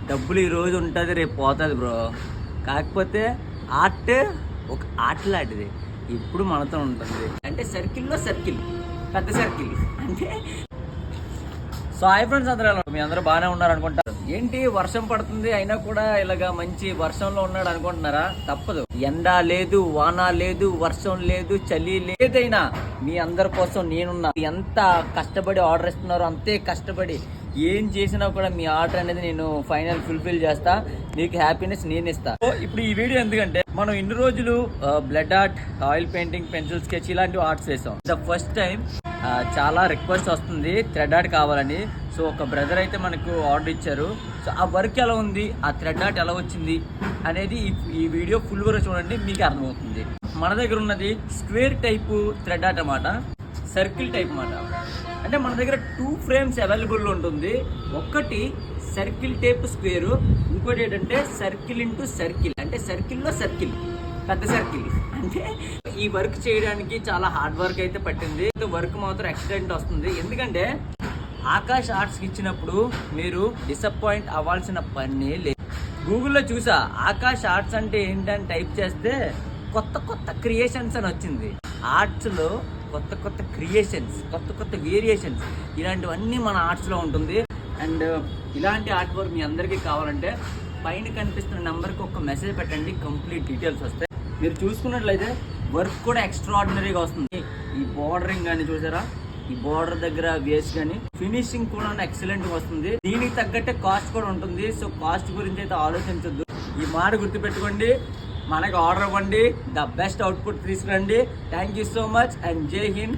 డబ్బులు ఈ రోజు ఉంటుంది, రేపు పోతుంది బ్రో. కాకపోతే ఆర్ట్ ఒక ఆర్ట్ లాంటిది, ఇప్పుడు మనతో ఉంటుంది. అంటే సర్కిల్లో సర్కిల్, పెద్ద సర్కిల్ అంటే. సో హాయ్ ఫ్రెండ్స్, అందరూ మీ అందరూ బాగానే ఉన్నారు అనుకుంటారు. ఏంటి వర్షం పడుతుంది అయినా కూడా ఇలాగా మంచి వర్షంలో ఉన్నాడు అనుకుంటున్నారా? తప్పదు. ఎండ లేదు, వాన లేదు, వర్షం లేదు, చలి లేదైనా మీ అందరి కోసం నేనున్నా. ఎంత కష్టపడి ఆర్డర్ ఇస్తున్నారో అంతే కష్టపడి ఏం చేసినా కూడా మీ ఆర్డర్ అనేది నేను ఫైనల్ ఫుల్ఫిల్ చేస్తా. మీకు హ్యాపీనెస్ నేను ఇస్తా. సో ఇప్పుడు ఈ వీడియో ఎందుకంటే మనం ఇన్ని రోజులు blood art, oil painting, pencil sketch ఇలాంటి ఆర్ట్స్ వేసాం. ద ఫస్ట్ టైం చాలా రిక్వెస్ట్ వస్తుంది థ్రెడ్ ఆర్ట్ కావాలని. సో ఒక బ్రదర్ అయితే మనకు ఆర్డర్ ఇచ్చారు. సో ఆ వర్క్ ఎలా ఉంది, ఆ థ్రెడ్ ఆర్ట్ ఎలా వచ్చింది అనేది ఈ వీడియో ఫుల్ వరకు చూడండి, మీకు అర్థమవుతుంది. మన దగ్గర ఉన్నది స్క్వేర్ టైపు థ్రెడ్ ఆర్ట్ అన్నమాట, సర్కిల్ టైప్ అన్నమాట. అంటే మన దగ్గర 2 ఫ్రేమ్స్ అవైలబుల్ ఉంటుంది. ఒకటి సర్కిల్ టైప్ స్క్వేర్, ఇంకోటి ఏంటంటే సర్కిల్ ఇంటూ సర్కిల్, అంటే సర్కిల్లో సర్కిల్, పెద్ద సర్కిల్. అంటే ఈ వర్క్ చేయడానికి చాలా హార్డ్ వర్క్ అయితే పట్టింది. వర్క్ మాత్రం ఎక్సలెంట్ వస్తుంది. ఎందుకంటే ఆకాష్ ఆర్ట్స్కి ఇచ్చినప్పుడు మీరు డిసప్పాయింట్ అవ్వాల్సిన పని లేదు. గూగుల్లో చూసా ఆకాష్ ఆర్ట్స్ అంటే ఏంటని టైప్ చేస్తే కొత్త కొత్త క్రియేషన్స్ అని వచ్చింది. ఆర్ట్స్లో కొత్త కొత్త క్రియేషన్స్, కొత్త కొత్త వేరియేషన్స్, ఇలాంటివన్నీ మన ఆర్ట్స్లో ఉంటుంది. అండ్ ఇలాంటి ఆర్ట్ వర్క్ మీ అందరికీ కావాలంటే పైన కనిపిస్తున్న నెంబర్కి ఒక మెసేజ్ పెట్టండి, కంప్లీట్ డీటెయిల్స్ వస్తాయి. మీరు చూసుకున్నట్లయితే వర్క్ కూడా ఎక్స్ట్రాడినరీగా వస్తుంది. ఈ బోర్డరింగ్ కానీ చూసారా, ఈ బోర్డర్ దగ్గర వేస్ కానీ ఫినిషింగ్ కూడా ఎక్సలెంట్ గా వస్తుంది. దీనికి తగ్గట్టే కాస్ట్ కూడా ఉంటుంది. సో కాస్ట్ గురించి అయితే ఆలోచించొద్దు, ఈ మాట గుర్తుపెట్టుకోండి. మనకు ఆర్డర్ ఇవ్వండి, ద బెస్ట్ అవుట్పుట్ తీసుకురండి. Thank you so much and జై హింద్.